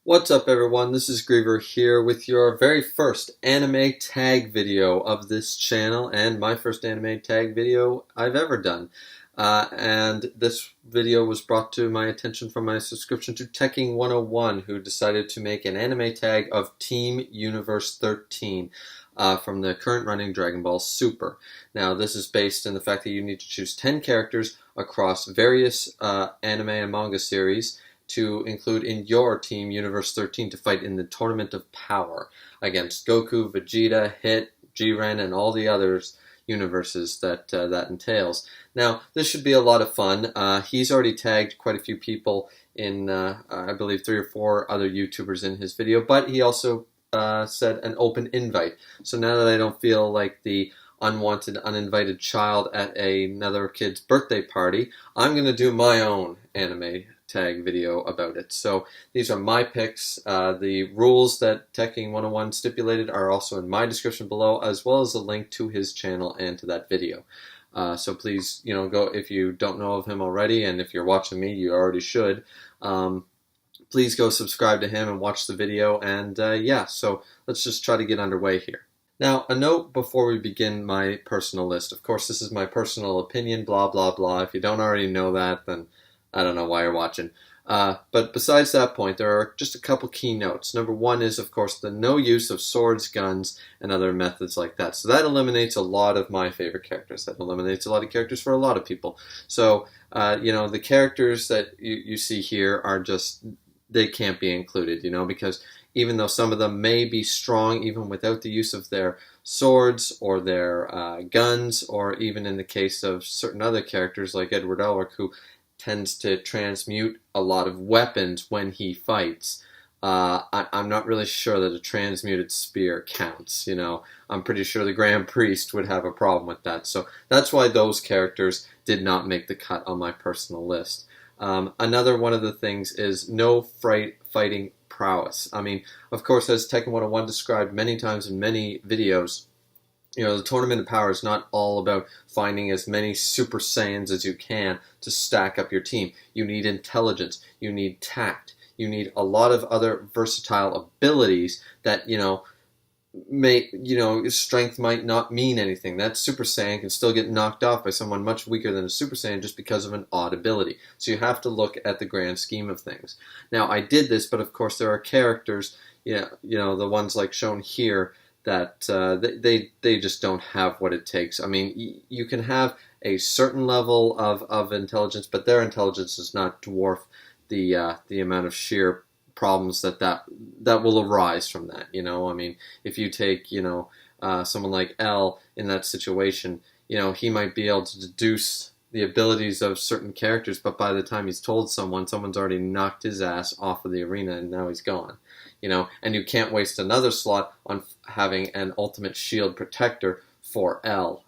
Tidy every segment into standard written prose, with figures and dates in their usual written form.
What's up everyone, this is Griever here with your very first anime tag video of this channel and my first anime tag video I've ever done. And this video was brought to my attention from my subscription to Tekking101, who decided to make an anime tag of Team Universe 13 from the current running Dragon Ball Super. Now this is based in the fact that you need to choose 10 characters across various anime and manga series to include in your Team Universe 13 to fight in the Tournament of Power against Goku, Vegeta, Hit, Jiren, and all the others universes that that entails. Now, this should be a lot of fun. He's already tagged quite a few people in, I believe, 3 or 4 other YouTubers in his video, but he also said an open invite. So now that I don't feel like the unwanted, uninvited child at another kid's birthday party, I'm going to do my own anime tag video about it. So these are my picks. The rules that Tekking101 stipulated are also in my description below, as well as a link to his channel and to that video. So please, go if you don't know of him already, and if you're watching me, you already should. Please go subscribe to him and watch the video. And yeah, so let's just try to get underway here. Now, a note before we begin my personal list. Of course, this is my personal opinion, blah, blah, blah. If you don't already know that, then I don't know why you're watching. But besides that point, there are just a couple key notes. Number one is, of course, the no use of swords, guns, and other methods like that. So that eliminates a lot of my favorite characters. That eliminates a lot of characters for a lot of people. So, the characters that you see here are just, they can't be included, because even though some of them may be strong even without the use of their swords or their guns, or even in the case of certain other characters like Edward Elric, who tends to transmute a lot of weapons when he fights. I'm not really sure that a transmuted spear counts, I'm pretty sure the Grand Priest would have a problem with that. So that's why those characters did not make the cut on my personal list. Another one of the things is no fighting prowess. I mean, of course, as Tekking101 described many times in many videos, the Tournament of Power is not all about finding as many Super Saiyans as you can to stack up your team. You need intelligence. You need tact. You need a lot of other versatile abilities that, strength might not mean anything. That Super Saiyan can still get knocked off by someone much weaker than a Super Saiyan just because of an odd ability. So you have to look at the grand scheme of things. Now, I did this, but of course there are characters, the ones like shown here, that they just don't have what it takes. I mean, you can have a certain level of intelligence, but their intelligence does not dwarf the amount of sheer problems that will arise from that. I mean, if you take someone like L in that situation, he might be able to deduce the abilities of certain characters, but by the time he's told someone's already knocked his ass off of the arena and now he's gone. And you can't waste another slot on having an ultimate shield protector for L.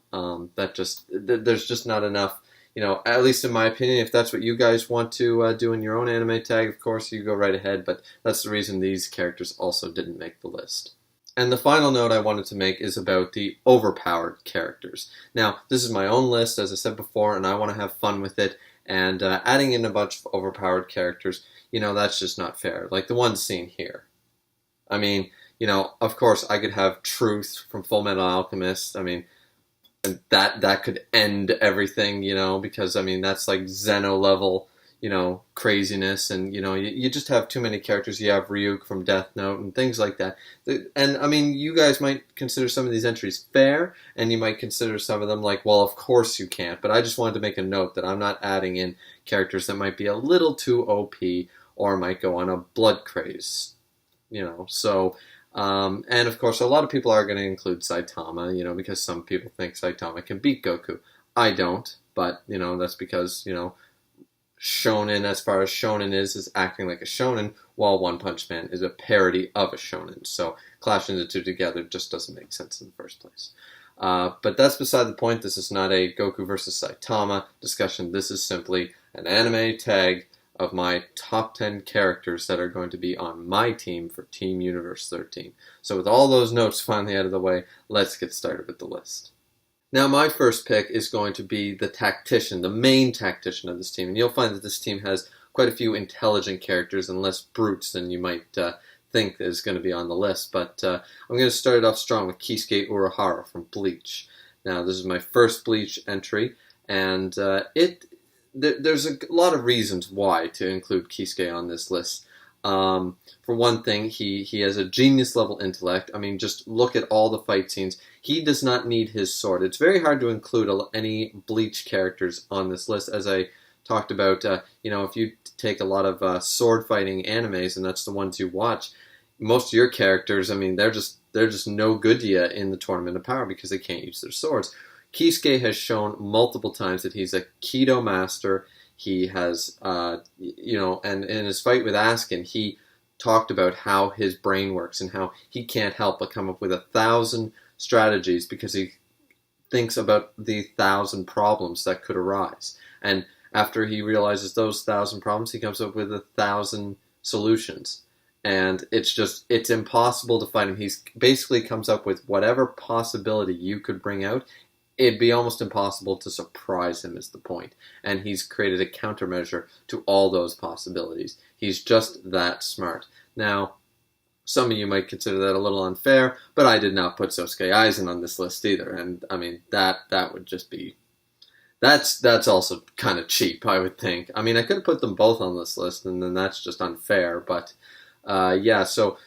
There's just not enough, at least in my opinion. If that's what you guys want to do in your own anime tag, of course, you go right ahead, but that's the reason these characters also didn't make the list. And the final note I wanted to make is about the overpowered characters. Now, this is my own list, as I said before, and I want to have fun with it, and adding in a bunch of overpowered characters, that's just not fair. Like the ones seen here. I mean, of course, I could have Truth from Full Metal Alchemist. I mean, and that could end everything, because, I mean, that's like Zeno level, craziness, and, you just have too many characters. You have Ryuk from Death Note and things like that. And, I mean, you guys might consider some of these entries fair, and you might consider some of them like, well, of course you can't. But I just wanted to make a note that I'm not adding in characters that might be a little too OP or might go on a blood craze. So, and of course, a lot of people are going to include Saitama, because some people think Saitama can beat Goku. I don't, but, that's because, shonen, as far as shonen is acting like a shonen, while One Punch Man is a parody of a shonen. So, clashing the two together just doesn't make sense in the first place. But that's beside the point. This is not a Goku versus Saitama discussion. This is simply an anime tag of my top 10 characters that are going to be on my team for Team Universe 13. So with all those notes finally out of the way, let's get started with the list. Now my first pick is going to be the tactician, the main tactician of this team. And you'll find that this team has quite a few intelligent characters and less brutes than you might think is going to be on the list. But I'm going to start it off strong with Kisuke Urahara from Bleach. Now, this is my first Bleach entry, and there's a lot of reasons why to include Kisuke on this list. For one thing, he has a genius level intellect. I mean, just look at all the fight scenes. He does not need his sword. It's very hard to include any Bleach characters on this list, as I talked about. If you take a lot of sword fighting animes and that's the ones you watch, most of your characters, I mean, they're just no good to you in the Tournament of Power because they can't use their swords. Kisuke has shown multiple times that he's a Kido master. He has, and in his fight with Askin, he talked about how his brain works and how he can't help but come up with 1,000 strategies because he thinks about the 1,000 problems that could arise. And after he realizes those 1,000 problems, he comes up with 1,000 solutions. And it's impossible to fight him. He's basically comes up with whatever possibility you could bring out. It'd be almost impossible to surprise him is the point. And he's created a countermeasure to all those possibilities. He's just that smart. Now, some of you might consider that a little unfair, but I did not put Sosuke Aizen on this list either. And I mean, that would just be... That's also kind of cheap, I would think. I mean, I could have put them both on this list, and then that's just unfair, but... so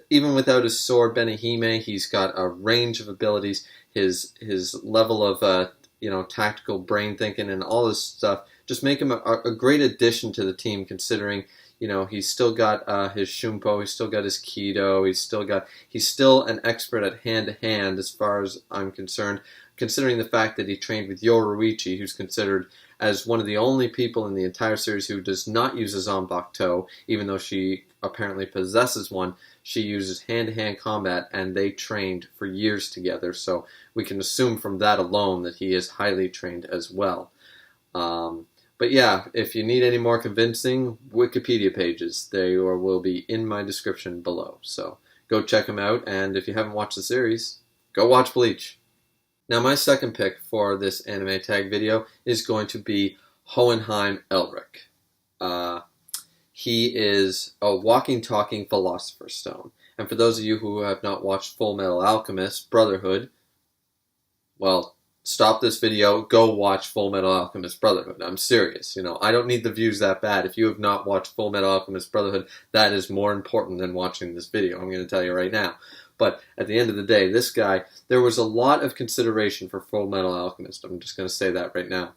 even without his sword, Benihime, he's got a range of abilities. His level of tactical brain thinking and all this stuff just make him a great addition to the team. Considering he's still got his Shumpo, he's still got his Kido, he's still an expert at hand to hand as far as I'm concerned. Considering the fact that he trained with Yoruichi, who's considered as one of the only people in the entire series who does not use a Zanbakuto, even though she apparently possesses one. She uses hand-to-hand combat, and they trained for years together, so we can assume from that alone that he is highly trained as well. But yeah, if you need any more convincing Wikipedia pages, they will be in my description below. So go check them out, and if you haven't watched the series, go watch Bleach. Now, my second pick for this anime tag video is going to be Hohenheim Elric. He is a walking, talking Philosopher's Stone. And for those of you who have not watched Full Metal Alchemist Brotherhood, well, stop this video, go watch Full Metal Alchemist Brotherhood. I'm serious. I don't need the views that bad. If you have not watched Full Metal Alchemist Brotherhood, that is more important than watching this video. I'm going to tell you right now. But at the end of the day, this guy, there was a lot of consideration for Full Metal Alchemist. I'm just going to say that right now.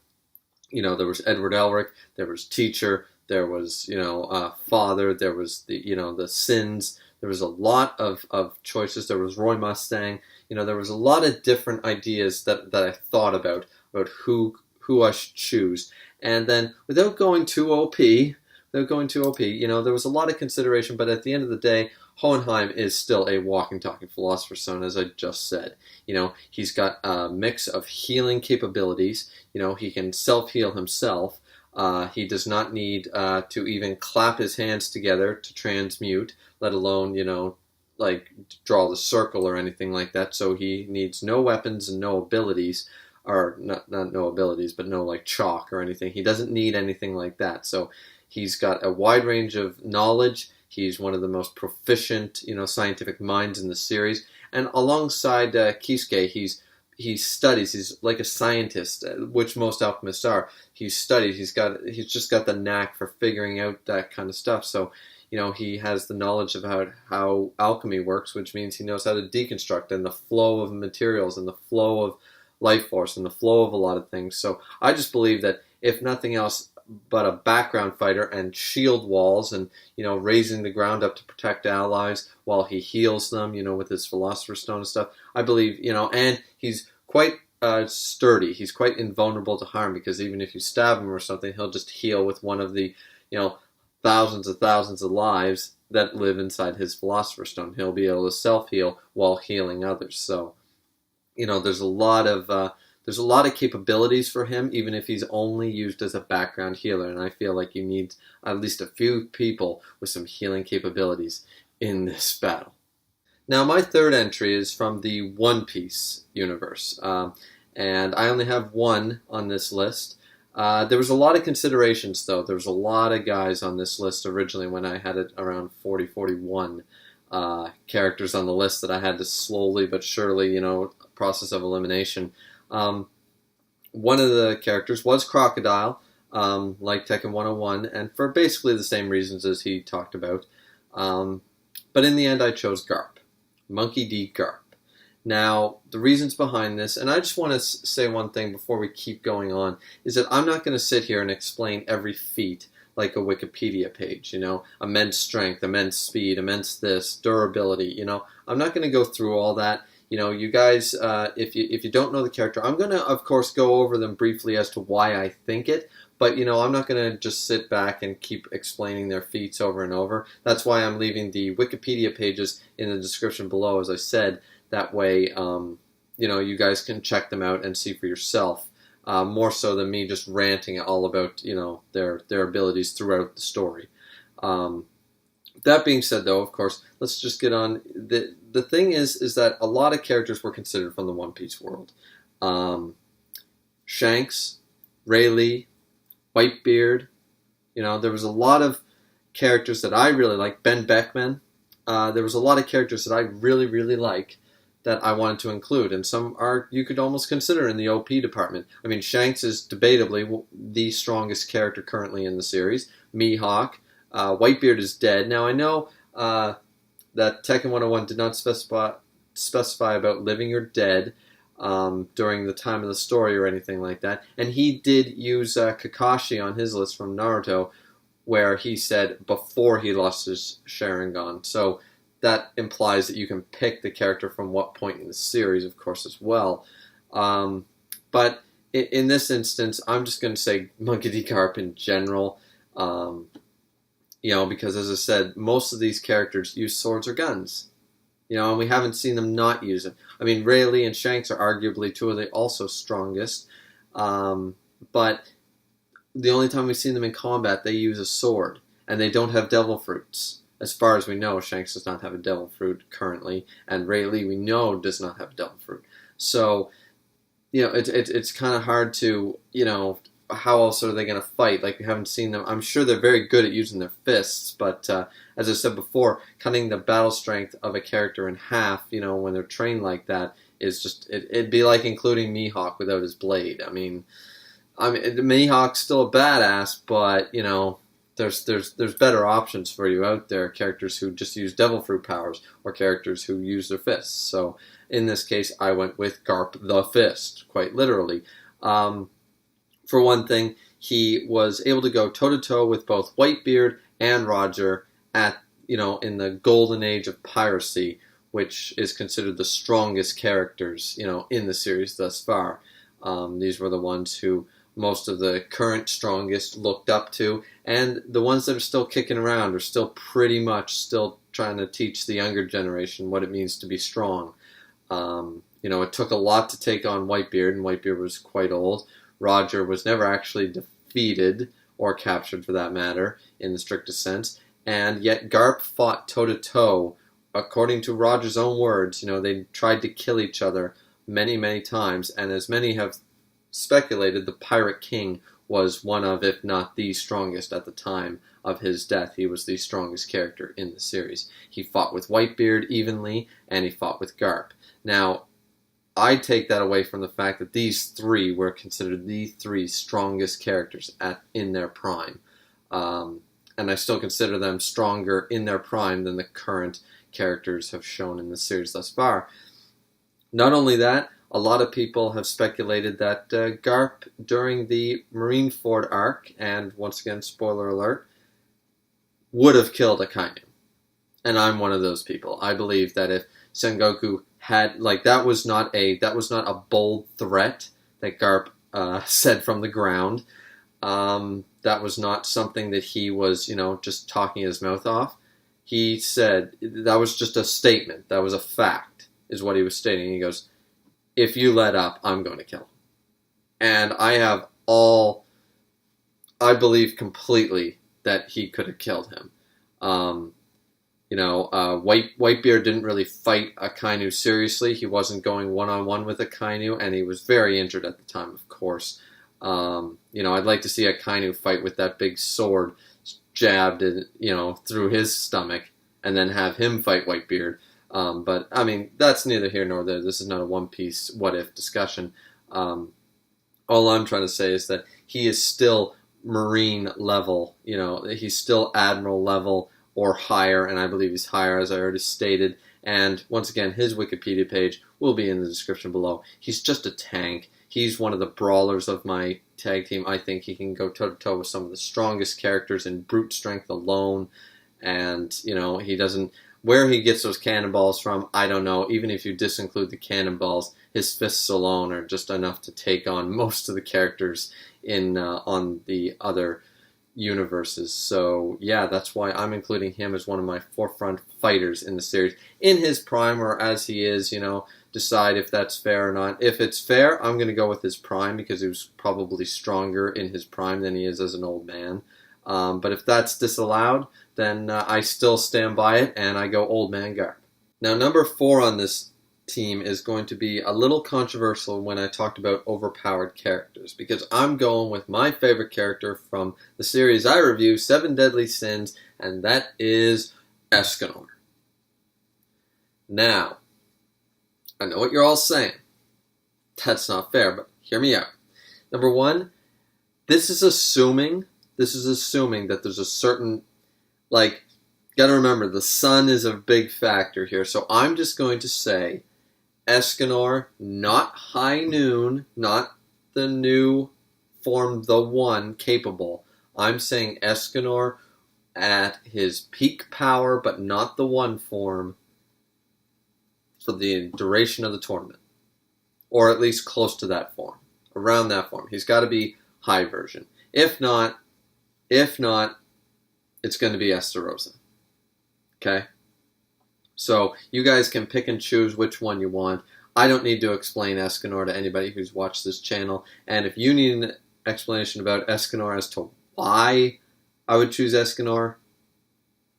There was Edward Elric, there was Teacher, there was, Father, there was the Sins. There was a lot of choices. There was Roy Mustang. There was a lot of different ideas that I thought about who I should choose. And then without going too OP, there was a lot of consideration, but at the end of the day, Hohenheim is still a walking, talking Philosopher's Stone, as I just said. He's got a mix of healing capabilities. He can self-heal himself. He does not need to even clap his hands together to transmute, let alone, draw the circle or anything like that. So he needs no weapons and no abilities, or not no abilities, but no chalk or anything. He doesn't need anything like that. So he's got a wide range of knowledge. He's one of the most proficient, scientific minds in the series. And alongside Kisuke, he studies. He's like a scientist, which most alchemists are. He studies. He's just got the knack for figuring out that kind of stuff. So, he has the knowledge about how alchemy works, which means he knows how to deconstruct and the flow of materials and the flow of life force and the flow of a lot of things. So I just believe that if nothing else, but a background fighter and shield walls and, raising the ground up to protect allies while he heals them, with his Philosopher's Stone and stuff. I believe, and he's quite sturdy. He's quite invulnerable to harm because even if you stab him or something, he'll just heal with one of the, thousands of lives that live inside his Philosopher's Stone. He'll be able to self-heal while healing others. So, there's a lot of capabilities for him, even if he's only used as a background healer. And I feel like you need at least a few people with some healing capabilities in this battle. Now, my third entry is from the One Piece universe. And I only have one on this list. There was a lot of considerations, though. There was a lot of guys on this list originally when I had it around 40, 41 characters on the list that I had to slowly but surely, process of elimination. One of the characters was Crocodile, like Tekking101, and for basically the same reasons as he talked about. But in the end, I chose Garp. Monkey D. Garp. Now, the reasons behind this, and I just want to say one thing before we keep going on, is that I'm not going to sit here and explain every feat like a Wikipedia page, immense strength, immense speed, immense this, durability, I'm not going to go through all that. You guys, if you don't know the character, I'm going to, of course, go over them briefly as to why I think it, but, I'm not going to just sit back and keep explaining their feats over and over. That's why I'm leaving the Wikipedia pages in the description below, as I said. That way, you guys can check them out and see for yourself, more so than me just ranting all about, their abilities throughout the story. That being said, though, of course, let's just get on. The thing is that a lot of characters were considered from the One Piece world. Shanks, Rayleigh, Whitebeard, there was a lot of characters that I really like. Ben Beckman. There was a lot of characters that I really, really like that I wanted to include, and some are you could almost consider in the OP department. I mean, Shanks is debatably the strongest character currently in the series. Mihawk, Whitebeard is dead. Now I know that Tekking101 did not specify about living or dead during the time of the story or anything like that, and he did use Kakashi on his list from Naruto, where he said before he lost his Sharingan. So that implies that you can pick the character from what point in the series, of course, as well. But in this instance, I'm just going to say Monkey D. Garp in general, because as I said, most of these characters use swords or guns, and we haven't seen them not use them. I mean, Rayleigh and Shanks are arguably two of the also strongest, but the only time we've seen them in combat, they use a sword, and they don't have devil fruits. As far as we know, Shanks does not have a devil fruit currently, and Rayleigh, we know, does not have a devil fruit. So, it's kind of hard to, how else are they going to fight? Like, we haven't seen them. I'm sure they're very good at using their fists, but as I said before, cutting the battle strength of a character in half, when they're trained like that, is just, it'd be like including Mihawk without his blade. I mean, Mihawk's still a badass, but, there's better options for you out there, characters who just use devil fruit powers, or characters who use their fists. So, in this case, I went with Garp the Fist, quite literally. For one thing, he was able to go toe-to-toe with both Whitebeard and Roger at, in the golden age of piracy, which is considered the strongest characters, in the series thus far. These were the ones who most of the current strongest looked up to, and the ones that are still kicking around are still pretty much still trying to teach the younger generation what it means to be strong. It took a lot to take on Whitebeard, and Whitebeard was quite old. Roger was never actually defeated, or captured for that matter, in the strictest sense, and yet Garp fought toe-to-toe. According to Roger's own words, they tried to kill each other many, many times, and as many have speculated, the Pirate King was one of, if not the strongest at the time of his death. He was the strongest character in the series. He fought with Whitebeard evenly, and he fought with Garp. Now, I take that away from the fact that these three were considered the three strongest characters in their prime. And I still consider them stronger in their prime than the current characters have shown in the series thus far. Not only that, a lot of people have speculated that Garp, during the Marineford arc, and once again, spoiler alert, would have killed Akainu. And I'm one of those people. I believe that if Sengoku had, that was not a bold threat that Garp said from the ground. That was not something that he was, just talking his mouth off. He said, that was just a statement. That was a fact, is what he was stating. He goes, if you let up, I'm going to kill him. And I believe completely that he could have killed him. Whitebeard didn't really fight Akainu seriously. He wasn't going one-on-one with Akainu, and he was very injured at the time, of course. I'd like to see a Kainu fight with that big sword jabbed, through his stomach, and then have him fight Whitebeard. But I mean, that's neither here nor there. This is not a One Piece what if discussion. All I'm trying to say is that he is still Marine level. He's still Admiral level or higher, and I believe he's higher, as I already stated. And once again, his Wikipedia page will be in the description below. He's just a tank. He's one of the brawlers of my tag team. I think he can go toe-to-toe with some of the strongest characters in brute strength alone. And, he doesn't... Where he gets those cannonballs from, I don't know. Even if you disinclude the cannonballs, his fists alone are just enough to take on most of the characters on the other universes. So, yeah, that's why I'm including him as one of my forefront fighters in the series. In his prime, or as he is, decide if that's fair or not. If it's fair, I'm going to go with his prime, because he was probably stronger in his prime than he is as an old man. But if that's disallowed, then I still stand by it, and I go Old Man Garp. Now, number 4 on this team is going to be a little controversial when I talked about overpowered characters, because I'm going with my favorite character from the series I review, Seven Deadly Sins, and that is Escanor. Now, I know what you're all saying. That's not fair, but hear me out. Number 1, this is assuming that there's a certain, gotta remember, the sun is a big factor here. So I'm just going to say Escanor, not High Noon, not the new form, the one capable. I'm saying Escanor at his peak power, but not the one form, for the duration of the tournament. Or at least close to that form. Around that form. He's got to be high version. If not, it's going to be Estarossa. Okay? So, you guys can pick and choose which one you want. I don't need to explain Escanor to anybody who's watched this channel. And if you need an explanation about Escanor as to why I would choose Escanor,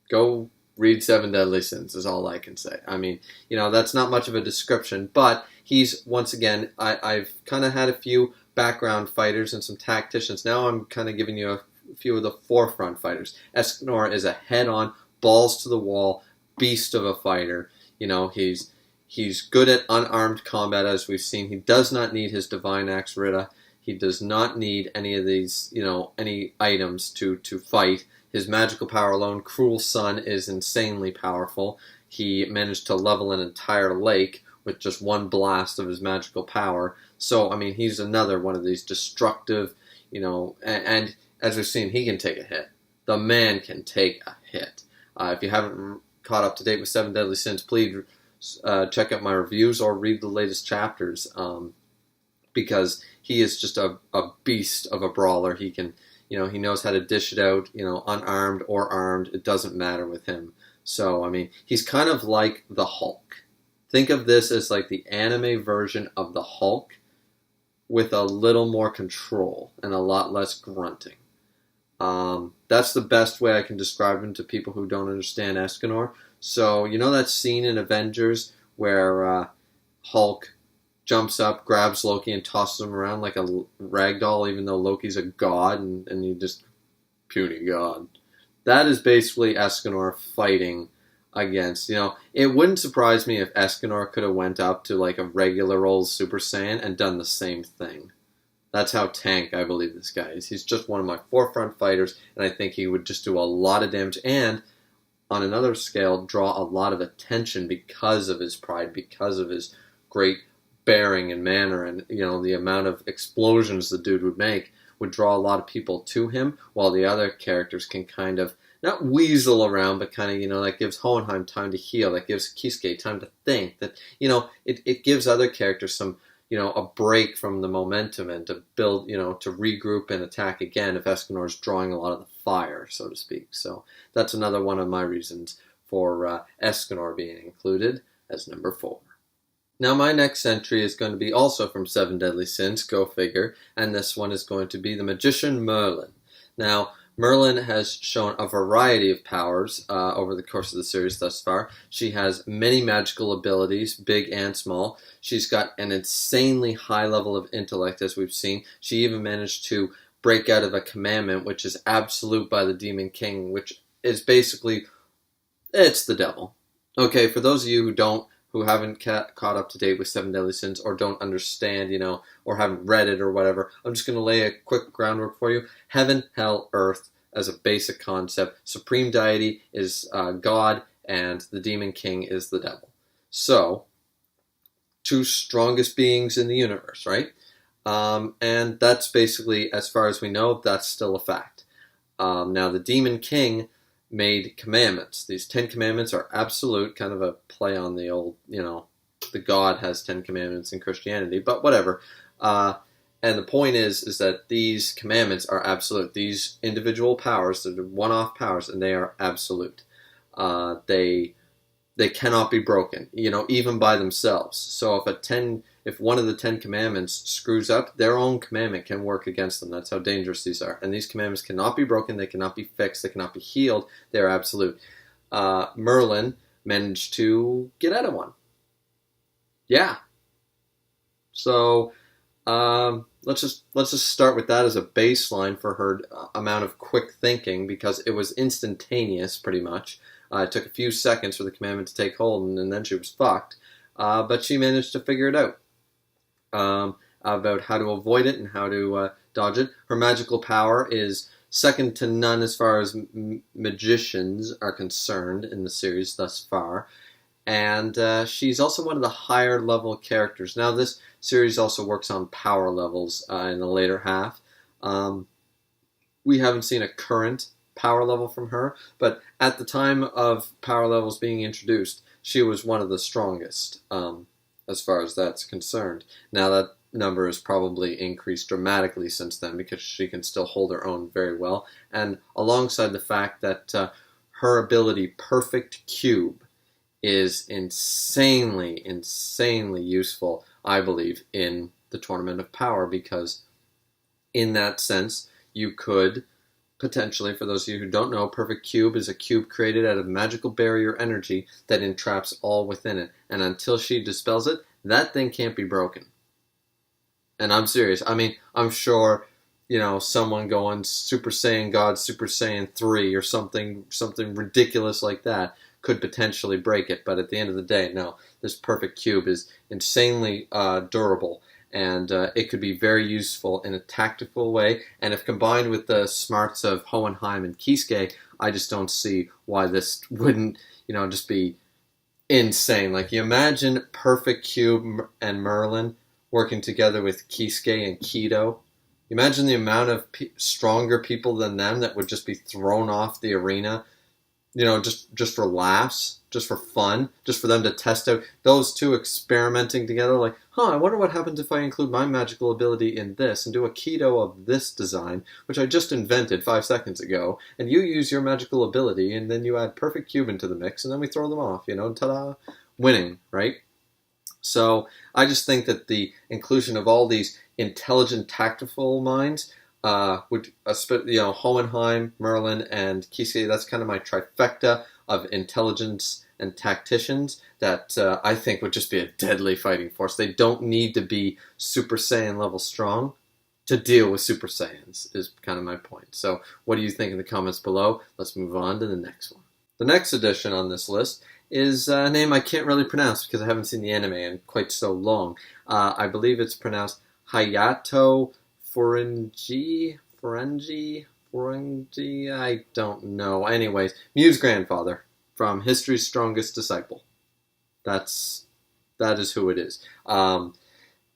go read Seven Deadly Sins is all I can say. I mean, that's not much of a description, but he's, once again, I've kind of had a few background fighters and some tacticians. Now I'm kind of giving you a few of the forefront fighters. Escanor is a head-on, balls to the wall, beast of a fighter. He's good at unarmed combat, as we've seen. He does not need his Divine Axe Rita. He does not need any of these, any items to fight. His magical power alone, Cruel Sun, is insanely powerful. He managed to level an entire lake with just one blast of his magical power. So, I mean, he's another one of these destructive, and as we've seen, he can take a hit. The man can take a hit. If you haven't caught up to date with Seven Deadly Sins, please check out my reviews or read the latest chapters, because he is just a beast of a brawler. He can... he knows how to dish it out, unarmed or armed. It doesn't matter with him. So, I mean, he's kind of like the Hulk. Think of this as like the anime version of the Hulk with a little more control and a lot less grunting. That's the best way I can describe him to people who don't understand Escanor. So, that scene in Avengers where Hulk jumps up, grabs Loki, and tosses him around like a ragdoll, even though Loki's a god, and he just... puny god. That is basically Escanor fighting against, it wouldn't surprise me if Escanor could have went up to like a regular old Super Saiyan and done the same thing. That's how tank I believe this guy is. He's just one of my forefront fighters, and I think he would just do a lot of damage, and on another scale, draw a lot of attention because of his pride, because of his great bearing and manner, and the amount of explosions the dude would make would draw a lot of people to him, while the other characters can kind of not weasel around, but kind of that gives Hohenheim time to heal, that gives Kisuke time to think, that it gives other characters some a break from the momentum and to build to regroup and attack again if Escanor's drawing a lot of the fire, so to speak. So that's another one of my reasons for Escanor being included as number 4. Now my next entry is going to be also from Seven Deadly Sins, go figure, and this one is going to be the Magician Merlin. Now, Merlin has shown a variety of powers over the course of the series thus far. She has many magical abilities, big and small. She's got an insanely high level of intellect, as we've seen. She even managed to break out of a commandment, which is absolute by the Demon King, which is basically, it's the devil. Okay, for those of you who haven't caught up to date with Seven Deadly Sins or don't understand, or haven't read it or whatever, I'm just going to lay a quick groundwork for you. Heaven, hell, earth as a basic concept. Supreme deity is God, and the Demon King is the devil. So, two strongest beings in the universe, right? And that's basically, as far as we know, that's still a fact. Now, the Demon King made commandments. These 10 commandments are absolute, kind of a play on the old, the God has 10 commandments in Christianity, but whatever. And the point is that these commandments are absolute. These individual powers, they're one-off powers, and they are absolute. They cannot be broken, even by themselves. So if one of the 10 commandments screws up, their own commandment can work against them. That's how dangerous these are. And these commandments cannot be broken, they cannot be fixed, they cannot be healed. They are absolute. Merlin managed to get out of one. Yeah. So let's just start with that as a baseline for her amount of quick thinking, because it was instantaneous, pretty much. It took a few seconds for the commandment to take hold, and then she was fucked. But she managed to figure it out. About how to avoid it and how to dodge it. Her magical power is second to none as far as magicians are concerned in the series thus far. And she's also one of the higher level characters. Now, this series also works on power levels in the later half. We haven't seen a current power level from her, but at the time of power levels being introduced, she was one of the strongest as far as that's concerned. Now, that number has probably increased dramatically since then, because she can still hold her own very well. And alongside the fact that her ability Perfect Cube is insanely useful, I believe, in the Tournament of Power, because in that sense, you could potentially, for those of you who don't know, Perfect Cube is a cube created out of magical barrier energy that entraps all within it. And until she dispels it, that thing can't be broken. And I'm serious. I mean, I'm sure, someone going Super Saiyan God, Super Saiyan 3 or something ridiculous like that could potentially break it. But at the end of the day, no. This Perfect Cube is insanely durable. And it could be very useful in a tactical way. And if combined with the smarts of Hohenheim and Kisuke, I just don't see why this wouldn't, just be insane. Like, you imagine Perfect Cube and Merlin working together with Kisuke and Kido. Imagine the amount of stronger people than them that would just be thrown off the arena, just for laughs, just for fun, just for them to test out those two experimenting together. Like, I wonder what happens if I include my magical ability in this and do a Kido of this design, which I just invented 5 seconds ago, and you use your magical ability, and then you add Perfect Cube into the mix, and then we throw them off, ta-da, winning, right? So I just think that the inclusion of all these intelligent, tactful minds would, Hohenheim, Merlin, and Kisuke, that's kind of my trifecta of intelligence and tacticians that I think would just be a deadly fighting force. They don't need to be Super Saiyan level strong to deal with Super Saiyans, is kind of my point. So what do you think in the comments below? Let's move on to the next one. The next addition on this list is a name I can't really pronounce because I haven't seen the anime in quite so long. I believe it's pronounced Hayato Furengi, I don't know. Anyways, Mew's grandfather from History's Strongest Disciple. That is who it is.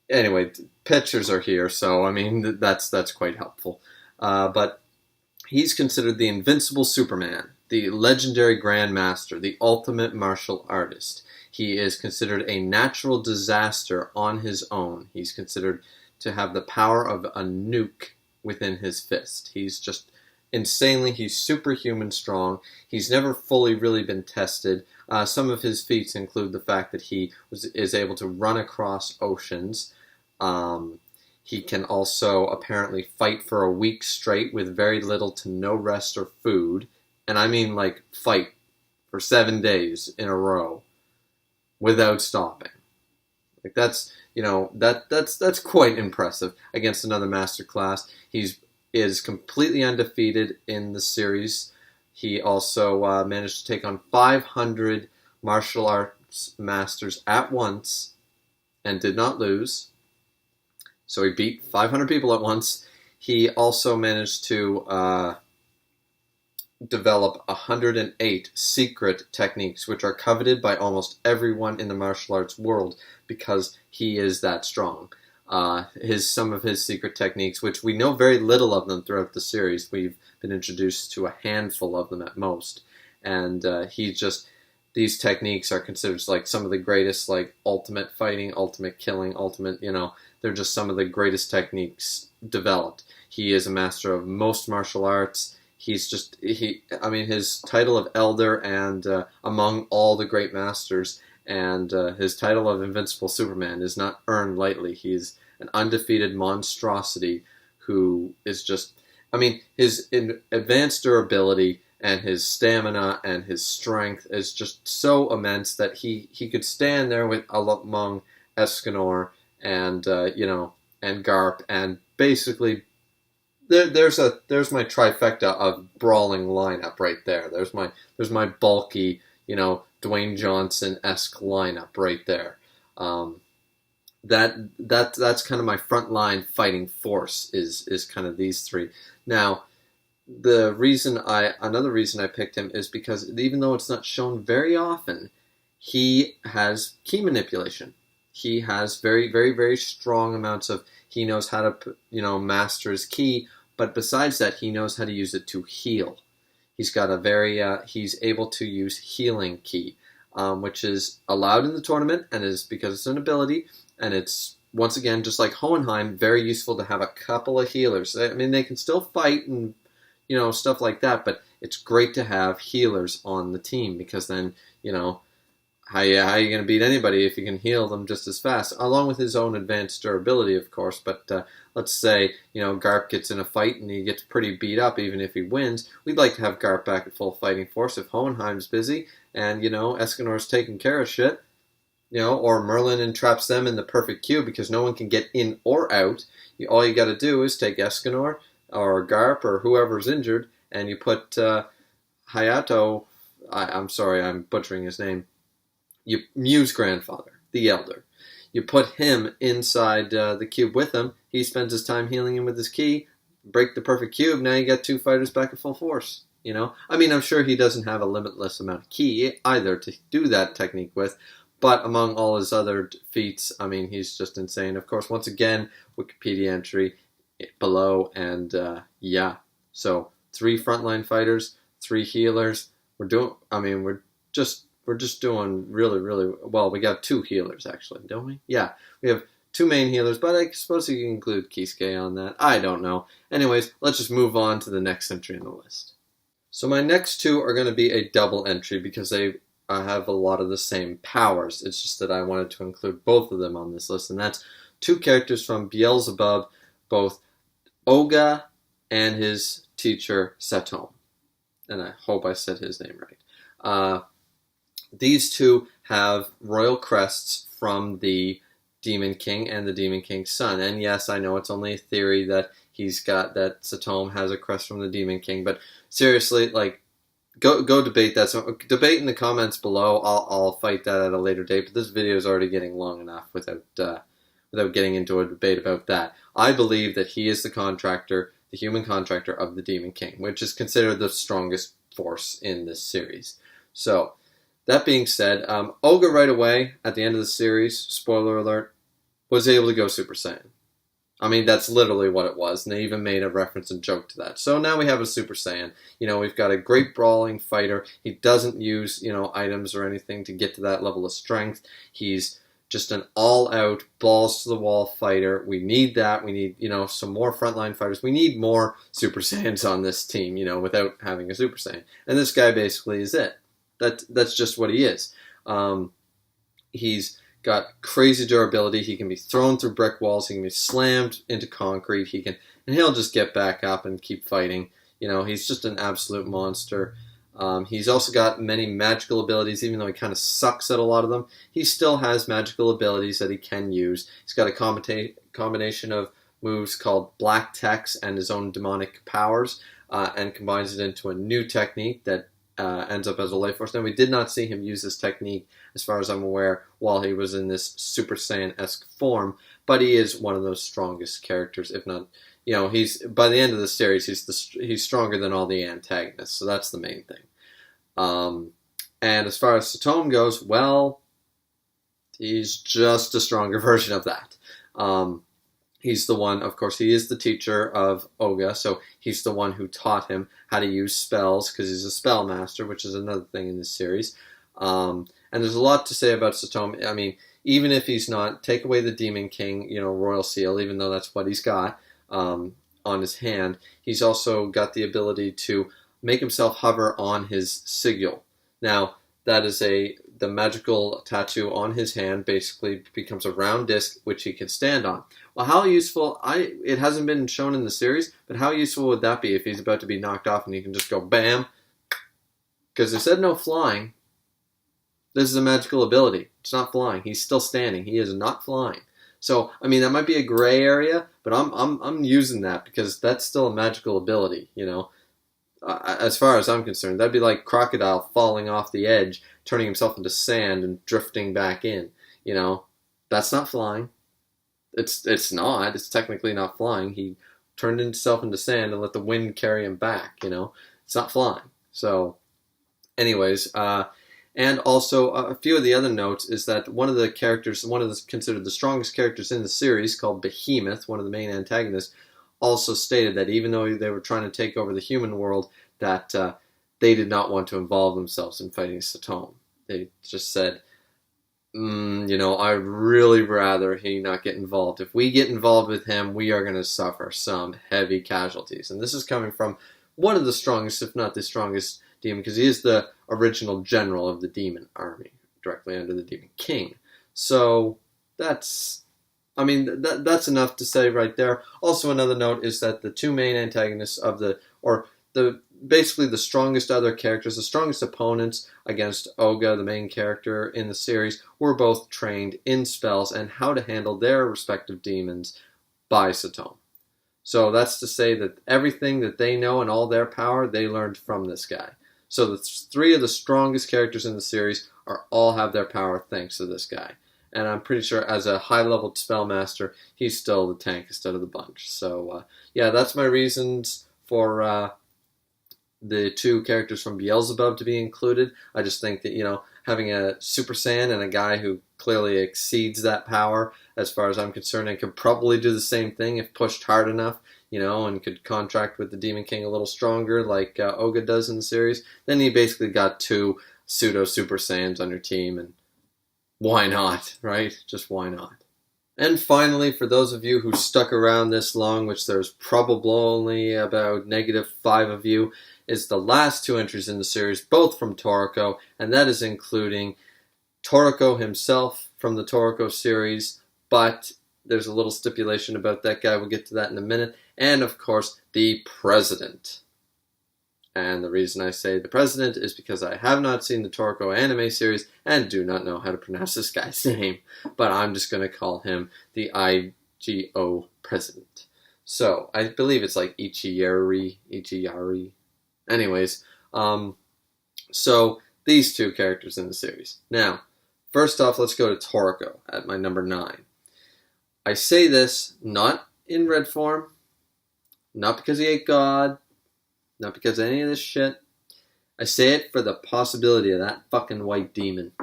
Anyway, pictures are here, so I mean that's quite helpful. But he's considered the invincible Superman, the legendary Grand Master, the ultimate martial artist. He is considered a natural disaster on his own. He's considered to have the power of a nuke within his fist. He's just he's superhuman strong. He's never fully really been tested. Some of his feats include the fact that he is able to run across oceans. He can also apparently fight for a week straight with very little to no rest or food. And I mean like fight for 7 days in a row without stopping. Like that's that's quite impressive against another master class. Is completely undefeated in the series. He also managed to take on 500 martial arts masters at once and did not lose. So he beat 500 people at once. He also managed to develop 108 secret techniques, which are coveted by almost everyone in the martial arts world because he is that strong. Some of his secret techniques, which we know very little of them throughout the series. We've been introduced to a handful of them at most, and these techniques are considered like some of the greatest, like ultimate fighting, ultimate killing, ultimate. They're just some of the greatest techniques developed. He is a master of most martial arts. His title of elder and among all the great masters. And his title of Invincible Superman is not earned lightly. He's an undefeated monstrosity who is just, his advanced durability and his stamina and his strength is just so immense that he could stand there among Escanor and and Garp, and basically there's my trifecta of brawling lineup right there. There's my bulky, Dwayne Johnson-esque lineup right there. That's kind of my frontline fighting force is kind of these three. Now, another reason I picked him is because even though it's not shown very often, he has ki manipulation. He has very, very, very strong amounts of. He knows how to master his ki, but besides that, he knows how to use it to heal. He's got he's able to use healing ki, which is allowed in the tournament, and is because it's an ability, and it's, once again, just like Hohenheim, very useful to have a couple of healers. They can still fight and, stuff like that, but it's great to have healers on the team, because then, how are you going to beat anybody if you can heal them just as fast, along with his own advanced durability, of course. But let's say, Garp gets in a fight and he gets pretty beat up, even if he wins. We'd like to have Garp back at full fighting force if Hohenheim's busy and, Escanor's taking care of shit, or Merlin entraps them in the perfect cube because no one can get in or out. All you got to do is take Escanor or Garp or whoever's injured, and you put Hayato, I'm sorry, I'm butchering his name, Mew's grandfather, the Elder. You put him inside the cube with him. He spends his time healing him with his ki. Break the perfect cube. Now you got two fighters back at full force. I'm sure he doesn't have a limitless amount of ki either to do that technique with. But among all his other feats, he's just insane. Of course, once again, Wikipedia entry below. And so 3 frontline fighters, 3 healers. We're just doing really, really well. We got 2 healers, actually, don't we? Yeah, we have 2 main healers, but I suppose you can include Kisuke on that. I don't know. Anyways, let's just move on to the next entry in the list. So my next 2 are going to be a double entry because they have a lot of the same powers. It's just that I wanted to include both of them on this list, and that's 2 characters from Beelzebub, both Oga and his teacher, Satome. And I hope I said his name right. These 2 have royal crests from the Demon King and the Demon King's son. And yes, I know it's only a theory that that Satome has a crest from the Demon King, but seriously, go debate that. So debate in the comments below. I'll fight that at a later date, but this video is already getting long enough without getting into a debate about that. I believe that he is the human contractor of the Demon King, which is considered the strongest force in this series. So, that being said, Oga right away, at the end of the series, spoiler alert, was able to go Super Saiyan. That's literally what it was, and they even made a reference and joke to that. So now we have a Super Saiyan. We've got a great brawling fighter. He doesn't use, items or anything to get to that level of strength. He's just an all-out, balls-to-the-wall fighter. We need that. We need, some more frontline fighters. We need more Super Saiyans on this team, without having a Super Saiyan. And this guy basically is it. That's just what he is. He's got crazy durability. He can be thrown through brick walls. He can be slammed into concrete. And he'll just get back up and keep fighting. He's just an absolute monster. He's also got many magical abilities, even though he kind of sucks at a lot of them. He still has magical abilities that he can use. He's got a combination of moves called Black Tex and his own demonic powers, and combines it into a new technique that ends up as a life force. Now, we did not see him use this technique, as far as I'm aware, while he was in this Super Saiyan-esque form, but he is one of those strongest characters, if not, he's, by the end of the series, he's stronger than all the antagonists, so that's the main thing. And as far as Satome goes, well, he's just a stronger version of that. He's the one, of course, he is the teacher of Oga, so he's the one who taught him how to use spells, because he's a spell master, which is another thing in this series. And there's a lot to say about Satome. I mean, even if he's not, take away the Demon King, Royal Seal, even though that's what he's got on his hand, he's also got the ability to make himself hover on his sigil. Now, that is the magical tattoo on his hand basically becomes a round disc which he can stand on. Well, how useful, it hasn't been shown in the series, but how useful would that be if he's about to be knocked off and he can just go bam? Because they said no flying. This is a magical ability. It's not flying. He's still standing. He is not flying. So, I mean, that might be a gray area, but I'm using that because that's still a magical ability, as far as I'm concerned. That'd be like Crocodile falling off the edge, turning himself into sand and drifting back in. That's not flying. It's not. It's technically not flying. He turned himself into sand and let the wind carry him back. It's not flying. So, anyways, and also a few of the other notes is that one of the characters, considered the strongest characters in the series, called Behemoth, one of the main antagonists, also stated that even though they were trying to take over the human world, that they did not want to involve themselves in fighting Satome. They just said, I'd really rather he not get involved. If we get involved with him, we are going to suffer some heavy casualties. And this is coming from one of the strongest, if not the strongest, demon, because he is the original general of the demon army, directly under the Demon King. So that's enough to say right there. Also, another note is that the two main antagonists basically the strongest other characters, the strongest opponents against Oga, the main character in the series, were both trained in spells and how to handle their respective demons by Satome. So that's to say that everything that they know and all their power, they learned from this guy. So the three of the strongest characters in the series all have their power thanks to this guy. And I'm pretty sure as a high-level spellmaster, he's still the tankest out of the bunch. So, yeah, that's my reasons for the two characters from Beelzebub to be included. I just think that, having a Super Saiyan and a guy who clearly exceeds that power, as far as I'm concerned, and could probably do the same thing if pushed hard enough, and could contract with the Demon King a little stronger like Oga does in the series, then you basically got two pseudo-Super Saiyans on your team, and why not, right? Just why not? And finally, for those of you who stuck around this long, which there's probably only about -5 of you, is the last two entries in the series, both from Toriko, and that is including Toriko himself from the Toriko series, but there's a little stipulation about that guy. We'll get to that in a minute. And, of course, the President. And the reason I say the President is because I have not seen the Toriko anime series and do not know how to pronounce this guy's name. But I'm just going to call him the IGO President. So, I believe it's like Ichiyari. Anyways, so these two characters in the series. Now, first off, let's go to Toriko at my number 9. I say this not in red form, not because he ate God, not because of any of this shit. I say it for the possibility of that fucking white demon.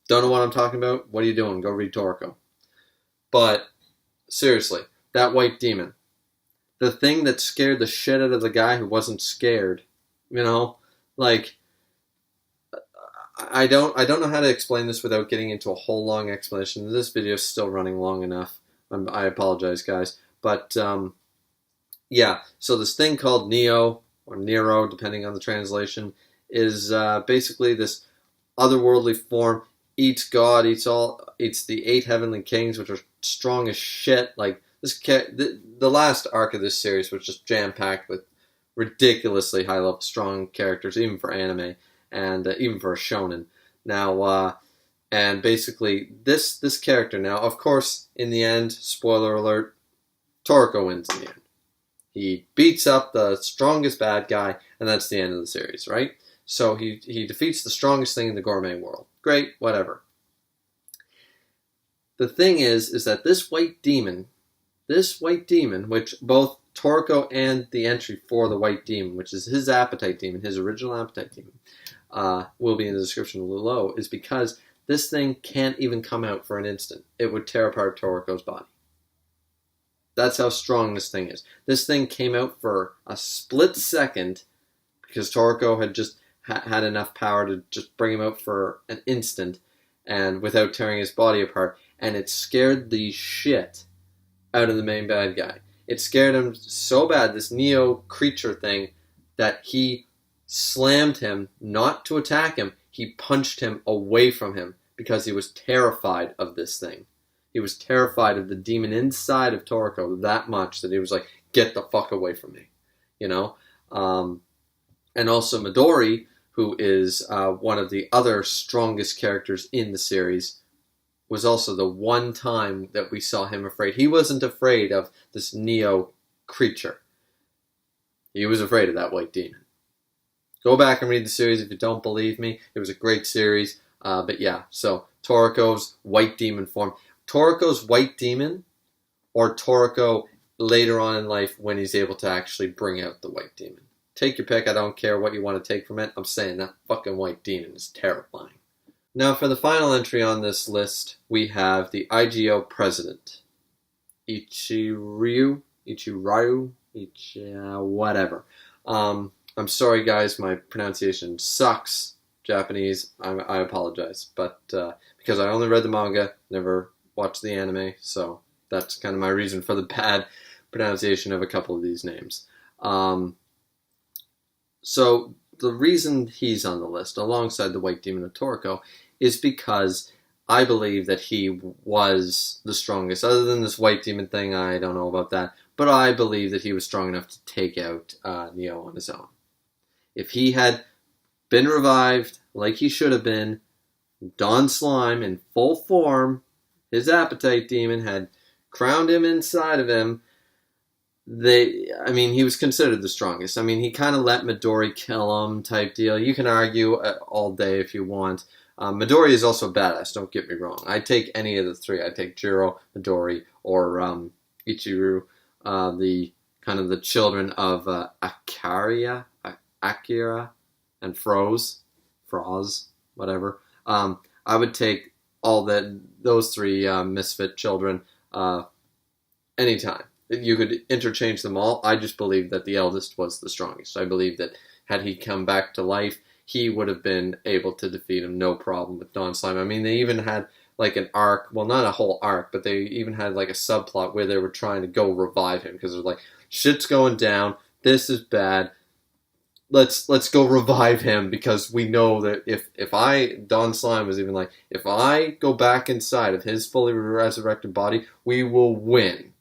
Don't know what I'm talking about? What are you doing? Go read Toriko. But, seriously, that white demon. The thing that scared the shit out of the guy who wasn't scared. I don't know how to explain this without getting into a whole long explanation. This video is still running long enough. I apologize, guys. But, yeah, so this thing called Neo, or Nero, depending on the translation, is basically this otherworldly form eats God, eats the 8 heavenly kings, which are strong as shit. Like the last arc of this series was just jam packed with ridiculously high level strong characters, even for anime and even for a shonen. Now, and basically this character now, of course, in the end, spoiler alert, Toriko wins in the end. He beats up the strongest bad guy, and that's the end of the series, right? So he defeats the strongest thing in the gourmet world. Great, whatever. The thing is that this white demon, which both Toriko and the entry for the white demon, which is his appetite demon, his original appetite demon, will be in the description below, is because this thing can't even come out for an instant. It would tear apart Toriko's body. That's how strong this thing is. This thing came out for a split second because Toriko had just had enough power to just bring him out for an instant and without tearing his body apart, and it scared the shit out of the main bad guy. It scared him so bad, this Neo creature thing, that he slammed him, not to attack him, he punched him away from him because he was terrified of this thing. He was terrified of the demon inside of Toriko that much that he was like, get the fuck away from me, you know? And also Midori, who is one of the other strongest characters in the series, was also the one time that we saw him afraid. He wasn't afraid of this Neo creature. He was afraid of that white demon. Go back and read the series if you don't believe me. It was a great series. But yeah, so Toriko's white demon form. Toriko's white demon, or Toriko later on in life when he's able to actually bring out the white demon. Take your pick. I don't care what you want to take from it. I'm saying that fucking white demon is terrifying. Now for the final entry on this list, we have the IGO president. Ichiryu, whatever. I'm sorry guys, my pronunciation sucks. Japanese, I apologize. But because I only read the manga, never watched the anime, so that's kind of my reason for the bad pronunciation of a couple of these names. So the reason he's on the list, alongside the White Demon of Toriko, is because I believe that he was the strongest. Other than this White Demon thing, I don't know about that, but I believe that he was strong enough to take out Neo on his own. If he had been revived like he should have been, Don Slime in full form, his appetite demon had crowned him inside of him, he was considered the strongest. I mean, he kind of let Midori kill him type deal. You can argue all day if you want. Midori is also badass, don't get me wrong. I'd take any of the three. I'd take Jiro, Midori, or Ichiru, the kind of the children of Akira, and Froz, whatever. I would take those three misfit children anytime. You could interchange them all. I just believe that the eldest was the strongest. I believe that had he come back to life, he would have been able to defeat him, no problem, with Don Slime. I mean, they even had like an arc, well, not a whole arc, but they even had like a subplot where they were trying to go revive him because they're like, shit's going down, this is bad, let's go revive him because we know that if Don Slime was even like, if I go back inside of his fully resurrected body, we will win.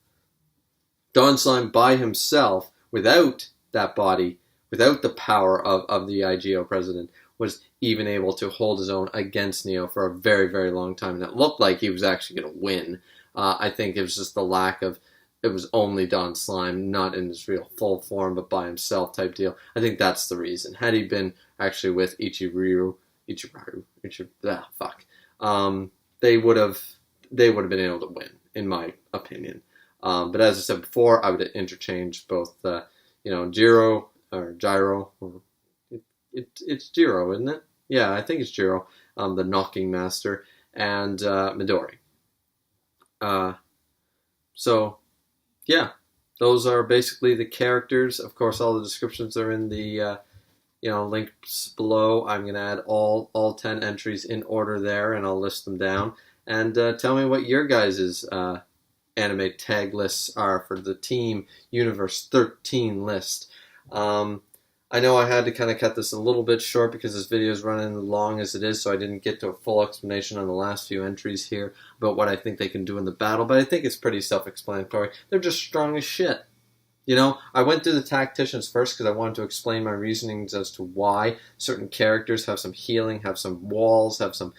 Don Slime by himself, without that body, without the power of the IGO president, was even able to hold his own against Neo for a very, very long time. And it looked like he was actually going to win. I think it was just the lack of, it was only Don Slime, not in his real full form, but by himself type deal. I think that's the reason. Had he been actually with they would have been able to win, in my opinion. But as I said before, I would interchange both, Jiro, or Gyro. It's Jiro, isn't it? Yeah, I think it's Jiro, the Knocking Master, and Midori. So, yeah, those are basically the characters. Of course, all the descriptions are in the links below. I'm going to add all 10 entries in order there, and I'll list them down. And tell me what your guys' anime tag lists are for the Team Universe 13 list. I know I had to kind of cut this a little bit short because this video is running long as it is, so I didn't get to a full explanation on the last few entries here about what I think they can do in the battle, but I think it's pretty self-explanatory. They're just strong as shit. You know, I went through the tacticians first because I wanted to explain my reasonings as to why certain characters have some healing, have some walls, have some,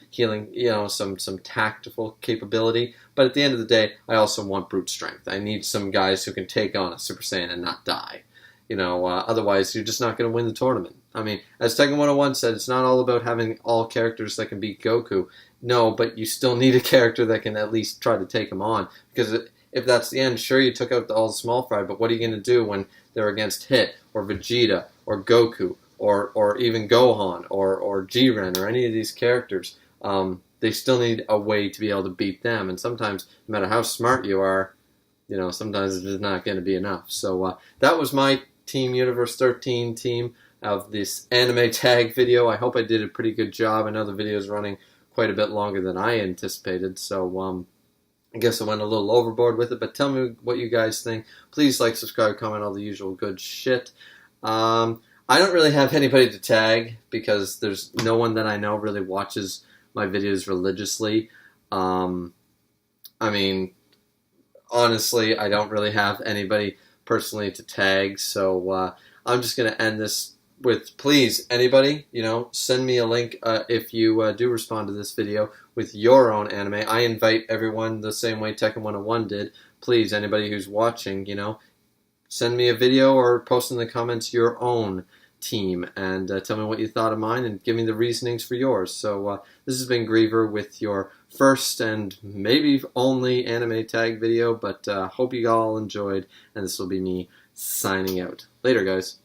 healing, some tactical capability. But at the end of the day, I also want brute strength. I need some guys who can take on a Super Saiyan and not die. Otherwise you're just not going to win the tournament. I mean, as Tekking101 said, it's not all about having all characters that can beat Goku. No, but you still need a character that can at least try to take him on. Because if that's the end, sure, you took out all the small fry, but what are you going to do when they're against Hit, or Vegeta, or Goku, or even Gohan, or Jiren, or any of these characters? They still need a way to be able to beat them, and sometimes, no matter how smart you are, sometimes it's not going to be enough. So that was my Team Universe 13 team of this anime tag video. I hope I did a pretty good job. I know the video is running quite a bit longer than I anticipated, so I guess I went a little overboard with it, but tell me what you guys think. Please like, subscribe, comment, all the usual good shit. I don't really have anybody to tag because there's no one that I know really watches my videos religiously. I mean, honestly, I don't really have anybody personally to tag, so I'm just going to end this with, please, anybody, send me a link if you do respond to this video with your own anime. I invite everyone the same way Tekking101 did. Please, anybody who's watching, send me a video or post in the comments your own team and tell me what you thought of mine and give me the reasonings for yours. So this has been Griever with your first and maybe only anime tag video, but hope you all enjoyed, and this will be me signing out. Later, guys.